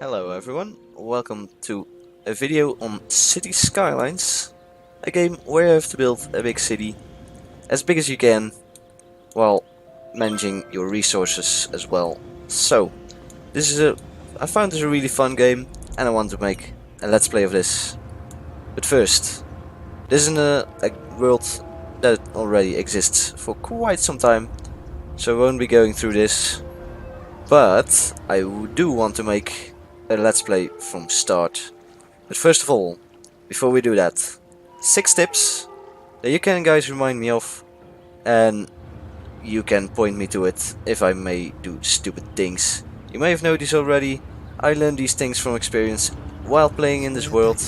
Hello everyone, welcome to a video on City Skylines, a game where you have to build a big city as big as you can while managing your resources as well. So, I found this a really fun game and I want to make a let's play of this. But first, this is a world that already exists for quite some time, so I won't be going through this, but I do want to make a let's play from start. But first of all, before we do that, 6 tips that you can guys remind me of, and you can point me to it if I may do stupid things. You may have noticed already, I learned these things from experience while playing in this world,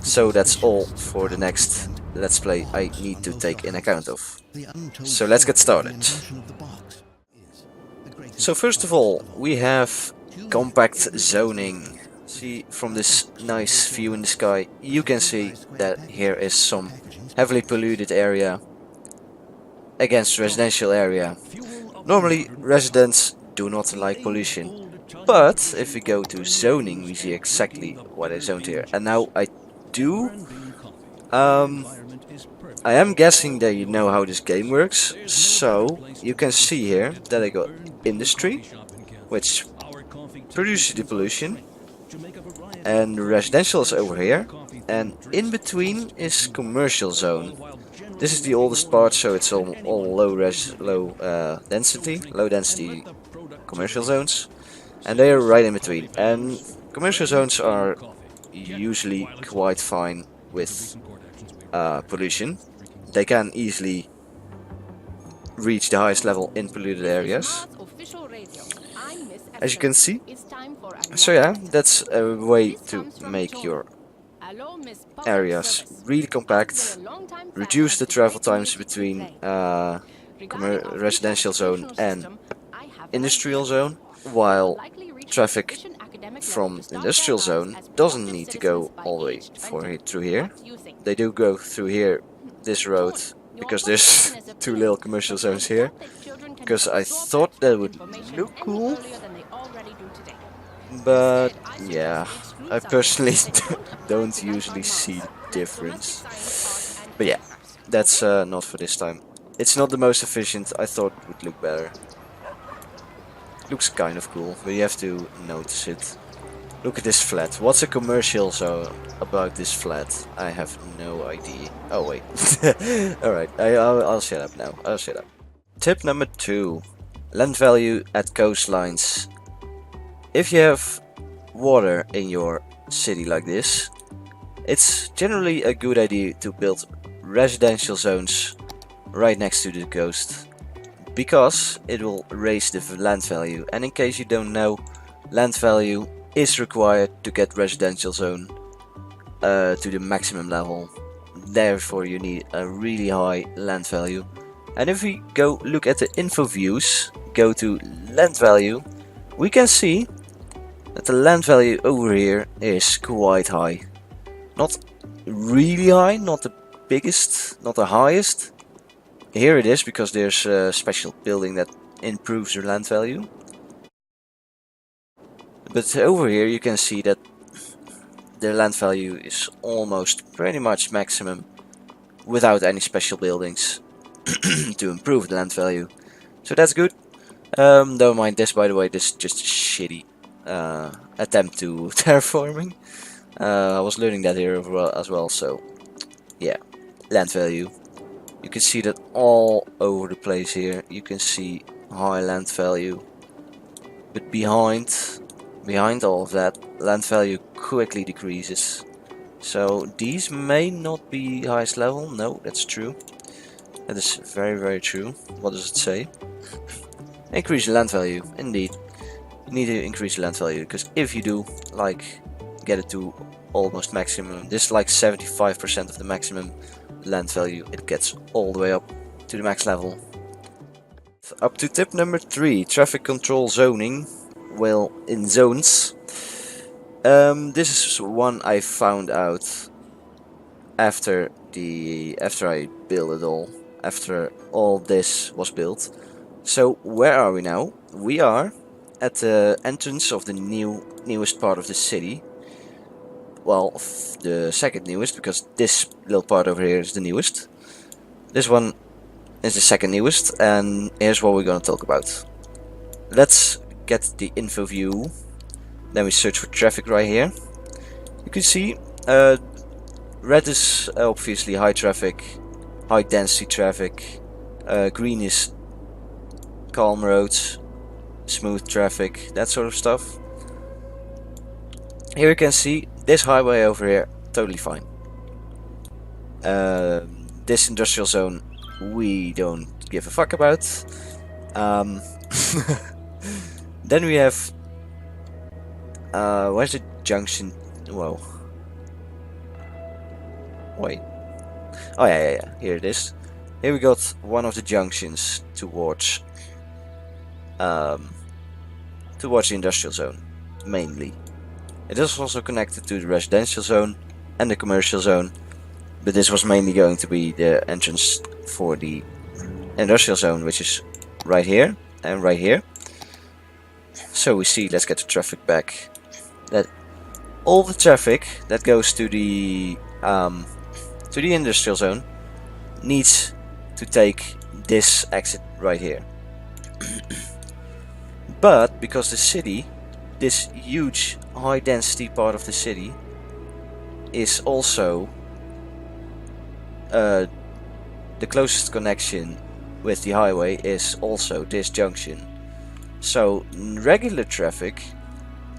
so that's all for the next let's play I need to take in account of. So let's get started. So first of all, we have compact zoning. See, from this nice view in the sky, you can see that here is some heavily polluted area against residential area. Normally residents do not like pollution, but if we go to zoning we see exactly what is zoned here. And now I am guessing that you know how this game works, so you can see here that I got industry, which produces the pollution, and residential is over here, and in between is commercial zone. This is the oldest part, so it's all low density commercial zones, and they are right in between. And commercial zones are usually quite fine with pollution. They can easily reach the highest level in polluted areas, as you can see. So yeah, that's a way to make your areas really compact, reduce the travel times between residential zone and industrial zone, while traffic from industrial zone doesn't need to go all the way through here. They do go through here, this road, because there's two little commercial zones here, because I thought that would look cool. But yeah, I personally don't usually see the difference. But yeah, that's not for this time. It's not the most efficient. I thought it would look better. Looks kind of cool, but you have to notice it. Look at this flat. What's a commercial zone about this flat? I have no idea. Oh wait. Alright, I'll shut up now. I'll shut up. Tip number 2. Land value at coastlines. If you have water in your city like this, it's generally a good idea to build residential zones right next to the coast, because it will raise the land value. And in case you don't know, land value is required to get residential zone to the maximum level. Therefore you need a really high land value. And if we go look at the info views, go to land value, we can see that the land value over here is quite high. Not really high, not the biggest, not the highest. Here it is, because there's a special building that improves your land value. But over here you can see that the land value is almost pretty much maximum without any special buildings to improve the land value. So that's good. Don't mind this, by the way, this is just a shitty attempt to terraforming. I was learning that here as well, so yeah, land value. You can see that all over the place here. You can see high land value, but behind all of that, land value quickly decreases. So these may not be highest level. No, that's true. That is very true. What does it say? Increase the land value. Indeed, you need to increase the land value, because if you do, like, get it to almost maximum, this is like 75% of the maximum land value, it gets all the way up to the max level. Up to tip number 3, traffic control zoning. Well, in zones. This is one I found out after I built it all, after all this was built. So where are we now? We are at the entrance of the newest part of the city. Well, the second newest, because this little part over here is the newest. This one is the second newest, and here's what we're gonna talk about. Let's get the info view. Then we search for traffic right here. You can see red is obviously high traffic, high density traffic. Green is calm roads, smooth traffic, that sort of stuff. Here you can see this highway over here, totally fine. This industrial zone we don't give a fuck about. Then we have where's the junction? Whoa. Wait. Oh yeah, here it is. Here we got one of the junctions towards the industrial zone, mainly. It is also connected to the residential zone and the commercial zone, but this was mainly going to be the entrance for the industrial zone, which is right here and right here. So we see, let's get the traffic back, that all the traffic that goes to the industrial zone needs to take this exit right here. But because the city, this huge high density part of the city, is also the closest connection with the highway is also this junction. So regular traffic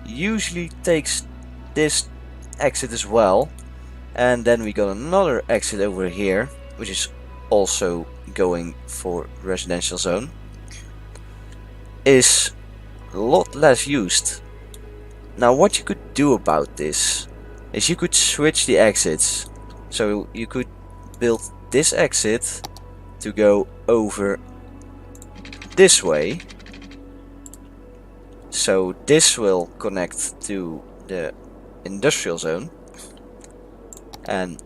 usually takes this exit as well, and then we got another exit over here, which is also going for residential zone, is a lot less used. Now what you could do about this is you could switch the exits. So you could build this exit to go over this way. So this will connect to the industrial zone, and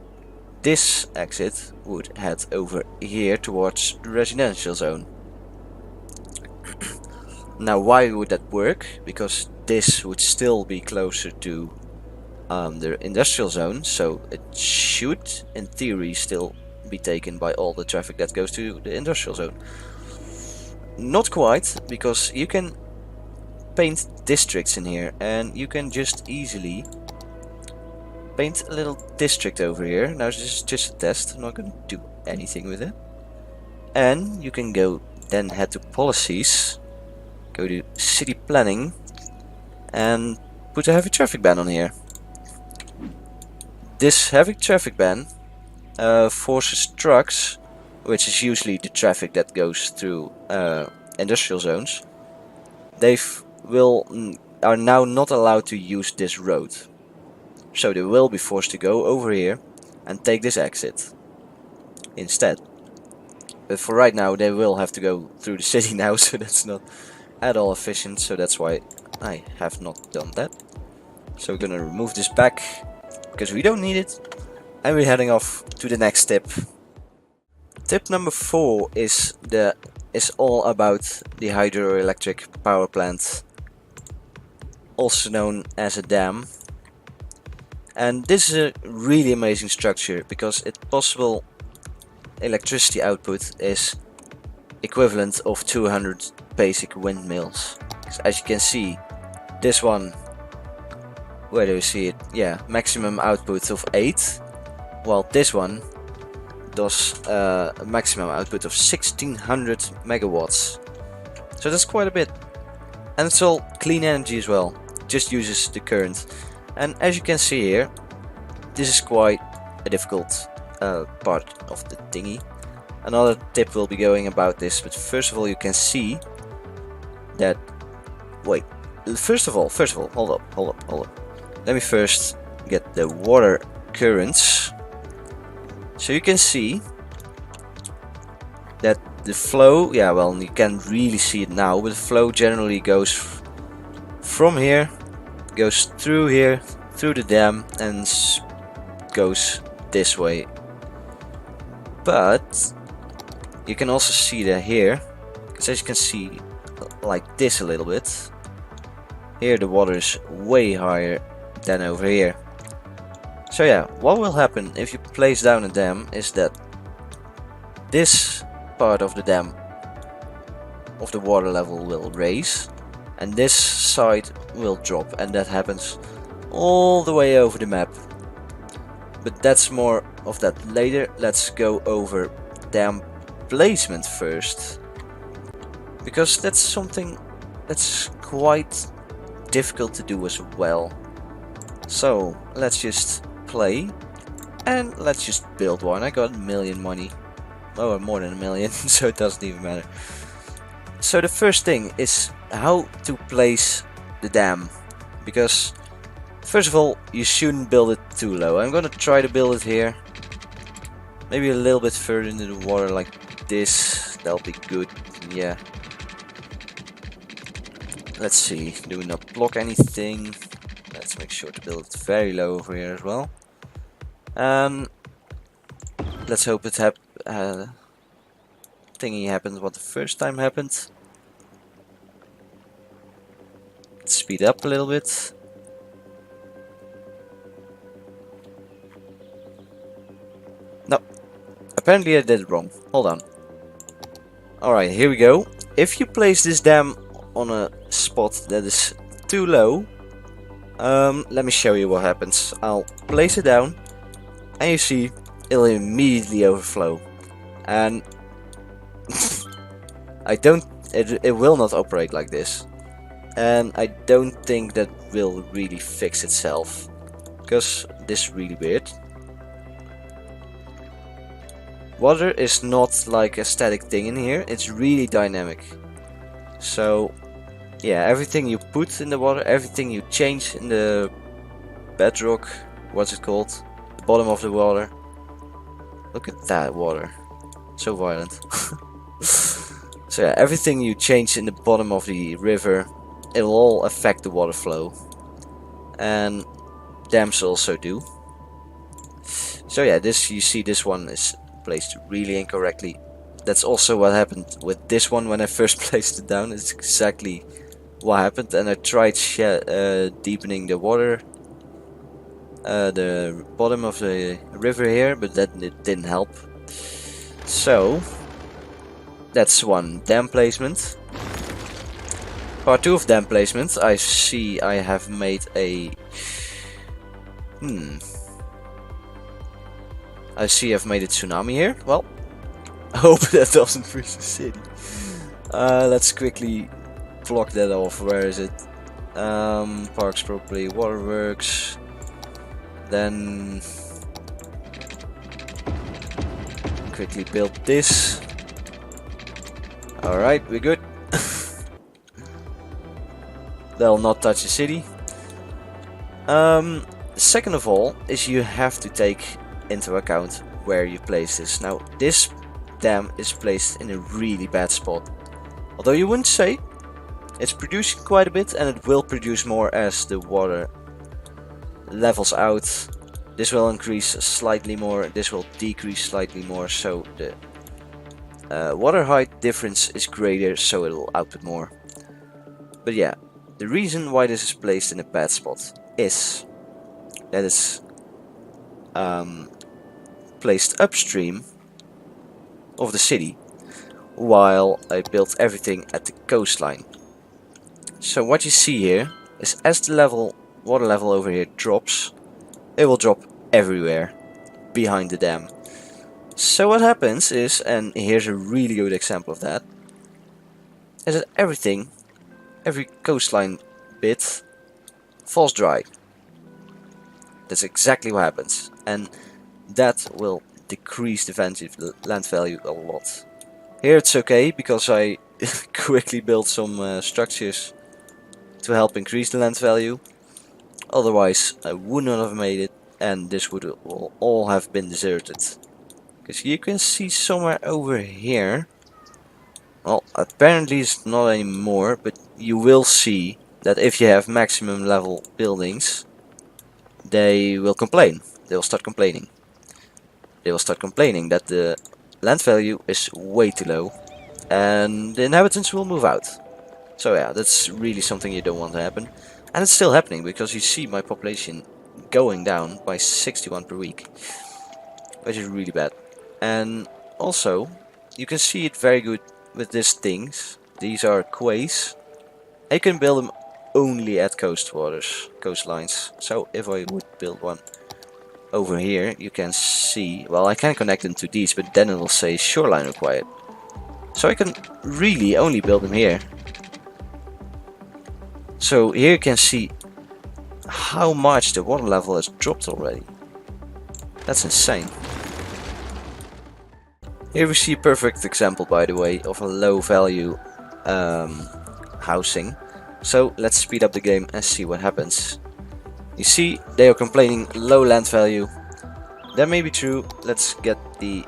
this exit would head over here towards the residential zone. Now why would that work? Because this would still be closer to the industrial zone, so it should in theory still be taken by all the traffic that goes to the industrial zone. Not quite, because you can paint districts in here, and you can just easily paint a little district over here. Now this is just a test, I'm not going to do anything with it. And you can go then head to policies, go to city planning, and put a heavy traffic ban on here. This heavy traffic ban forces trucks, which is usually the traffic that goes through industrial zones, they are now not allowed to use this road. So they will be forced to go over here and take this exit instead. But for right now they will have to go through the city now, so that's not at all efficient, so that's why I have not done that. So we're gonna remove this back because we don't need it, and we're heading off to the next tip. Tip number 4 is all about the hydroelectric power plant, also known as a dam. And this is a really amazing structure because its possible electricity output is equivalent of 200 basic windmills. So as you can see, this one, where do you see it? Yeah, maximum output of 8, while this one does a maximum output of 1600 megawatts. So that's quite a bit, and it's all clean energy as well, just uses the current. And as you can see here, this is quite a difficult part of the thingy. Another tip will be going about this, but first of all you can see that, wait, first of all, hold up. Let me first get the water currents. So you can see that the flow, yeah, well, you can't really see it now, but the flow generally goes from here, goes through here, through the dam, and goes this way. But you can also see that here, because as you can see like this a little bit, Here the water is way higher than over here. So yeah, what will happen if you place down a dam is that this part of the dam of the water level will raise and this side will drop, and that happens all the way over the map. But that's more of that later. Let's go over dam placement first, because that's something that's quite difficult to do as well. So let's just play and let's just build one. I got a million money. Oh, more than a million, so it doesn't even matter. So the first thing is how to place the dam, because first of all you shouldn't build it too low. I'm gonna try to build it here, maybe a little bit further into the water like this. That'll be good. Yeah, let's see, do we not block anything? Let's make sure to build it very low over here as well. Let's hope it thingy happened what the first time happened. Let's speed up a little bit. No, apparently I did it wrong. Hold on. Alright, here we go. If you place this dam on a spot that is too low, let me show you what happens. I'll place it down and you see it'll immediately overflow, and it will not operate like this, and I don't think that will really fix itself, because this is really weird. Water is not like a static thing in here, it's really dynamic. So yeah, everything you put in the water, everything you change in the bedrock, what's it called, the bottom of the water. Look at that water, so violent. So yeah, everything you change in the bottom of the river, it will all affect the water flow, and dams also do. So yeah, this, you see this one is placed really incorrectly. That's also what happened with this one when I first placed it down. It's exactly what happened, and I tried deepening the water, the bottom of the river here, but that it didn't help. So that's one dam placement. Part 2 of dam placement, I see I have made a I see I've made a tsunami here. Well, I hope that doesn't freeze the city. Let's quickly block that off. Where is it? Parks properly, waterworks. Then quickly build this. Alright, we're good. They'll not touch the city. Second of all is you have to take into account where you place this. Now this dam is placed in a really bad spot. Although you wouldn't say, it's producing quite a bit, and it will produce more as the water levels out. This will increase slightly more, this will decrease slightly more, so the water height difference is greater, so it will output more. But yeah, the reason why this is placed in a bad spot is that it's placed upstream of the city, while I built everything at the coastline. So what you see here is, as the water level over here drops, it will drop everywhere behind the dam. So what happens is, and here's a really good example of that, is that every coastline bit falls dry. That's exactly what happens, and that will decrease the land value a lot. Here it's okay, because I quickly built some structures to help increase the land value. Otherwise I would not have made it, and this would all have been deserted. Because you can see somewhere over here, well, apparently it's not anymore, but you will see that if you have maximum level buildings, they will complain. They will start complaining. They will start complaining that the land value is way too low, and the inhabitants will move out. So yeah, that's really something you don't want to happen. And it's still happening because you see my population going down by 61 per week, which is really bad. And also, you can see it very good with these things. These are quays. I can build them only at coastlines. So if I would build one over here, you can see, well, I can connect them to these, but then it will say shoreline required. So I can really only build them here. So here you can see how much the water level has dropped already. That's insane. Here we see a perfect example, by the way, of a low value housing. So let's speed up the game and see what happens. You see, they are complaining low land value. That may be true. Let's get the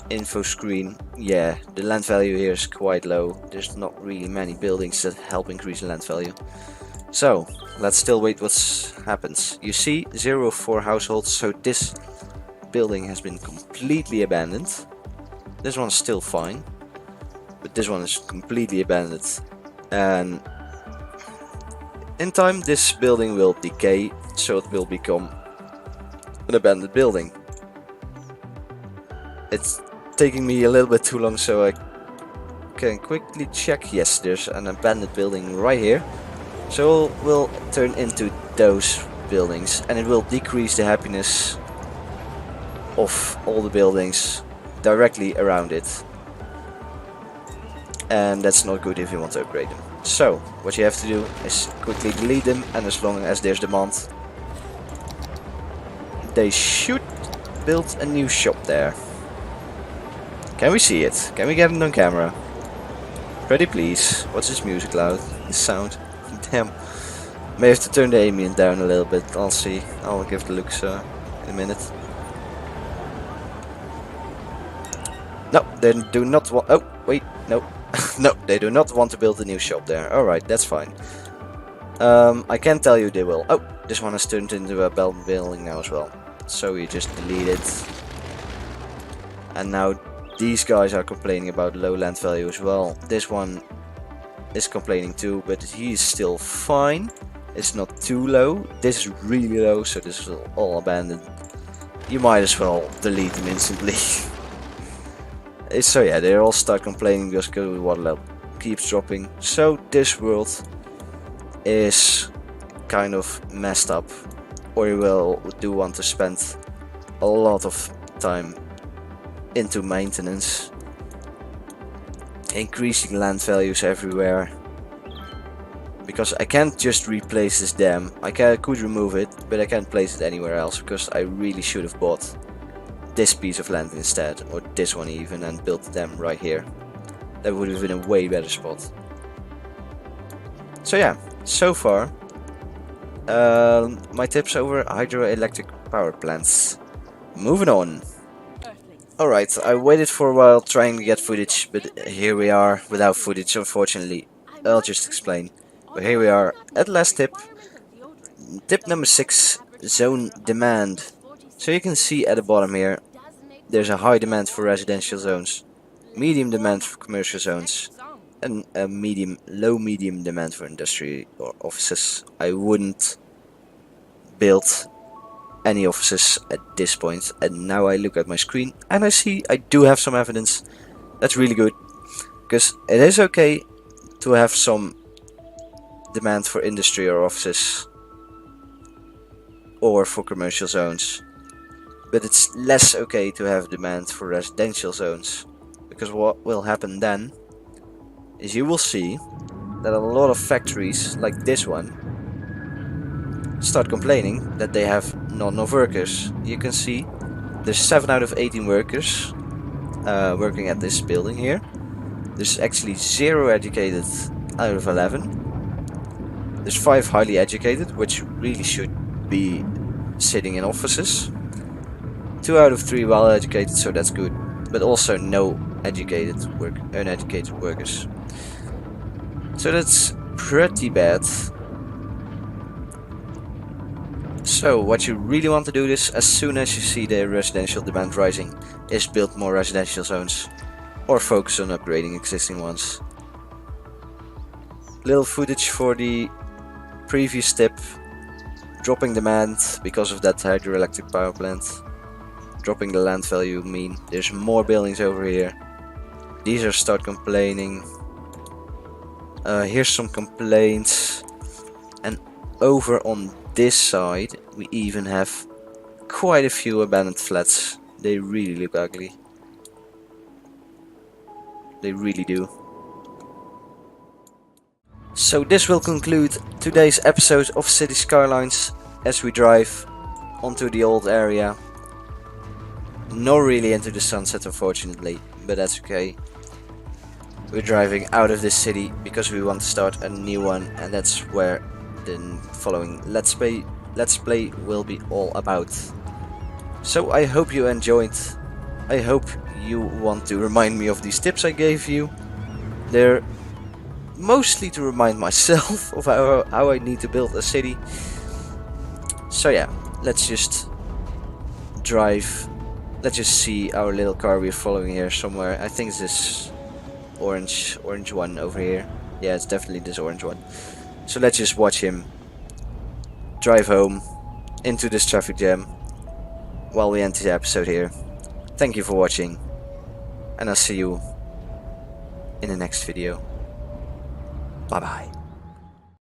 info screen. Yeah, the land value here is quite low. There's not really many buildings that help increase the land value. So let's still wait what happens. You see 0 of 4 households, so this building has been completely abandoned. This one's still fine, but this one is completely abandoned. And in time this building will decay, so it will become an abandoned building. It's taking me a little bit too long, so I can quickly check. Yes, there's an abandoned building right here. So we'll turn into those buildings, and it will decrease the happiness of all the buildings directly around it. And that's not good if you want to upgrade them. So what you have to do is quickly delete them, and as long as there's demand, they should build a new shop there. Can we see it? Can we get it on camera? Pretty please. What's this music loud? This sound? Damn. May have to turn the ambient down a little bit. I'll see. I'll give the looks in a minute. No, they do not want. Oh, wait, no. No, they do not want to build a new shop there. Alright, that's fine. I can tell you they will. Oh, this one has turned into a building now as well. So we just delete it. And now these guys are complaining about low land value as well. This one is complaining too, but he's still fine. It's not too low. This is really low, so this is all abandoned. You might as well delete them instantly. So yeah, they all start complaining because the water level keeps dropping. So this world is kind of messed up, or you will do want to spend a lot of time into maintenance, increasing land values everywhere. Because I can't just replace this dam. I could remove it, but I can't place it anywhere else, because I really should have bought this piece of land instead, or this one even, and built the dam right here. That would have been a way better spot. So yeah, so far my tips over hydroelectric power plants. Moving on. Alright, I waited for a while trying to get footage, but here we are without footage, unfortunately. I'll just explain. But here we are at the last tip. Tip number 6, zone demand. So you can see at the bottom here, there's a high demand for residential zones, medium demand for commercial zones, and a low-medium demand for industry or offices. I wouldn't build any offices at this point, and now I look at my screen and I see I do have some evidence. That's really good, because it is okay to have some demand for industry or offices or for commercial zones, but it's less okay to have demand for residential zones, because what will happen then is you will see that a lot of factories like this one start complaining that they have not enough workers. You can see there's 7 out of 18 workers working at this building here. There's actually 0 educated out of 11. There's 5 highly educated, which really should be sitting in offices. 2 out of 3 well educated, so that's good, but also no uneducated workers. So that's pretty bad. So what you really want to do is, as soon as you see the residential demand rising, is build more residential zones or focus on upgrading existing ones. Little footage for the previous tip, dropping demand because of that hydroelectric power plant. Dropping the land value mean there's more buildings over here. These are start complaining. Here's some complaints. And over on this side we even have quite a few abandoned flats. They really look ugly. They really do. So this will conclude today's episode of City Skylines as we drive onto the old area. Not really into the sunset unfortunately, but that's okay. We're driving out of this city because we want to start a new one, and that's where the following Let's Play will be all about. So I hope you enjoyed. I hope you want to remind me of these tips I gave you. They're mostly to remind myself of how I need to build a city. So yeah, let's just drive. Let's just see our little car we're following here somewhere. I think it's this orange one over here. Yeah, it's definitely this orange one. So let's just watch him drive home into this traffic jam while we end the episode here. Thank you for watching, and I'll see you in the next video. Bye bye.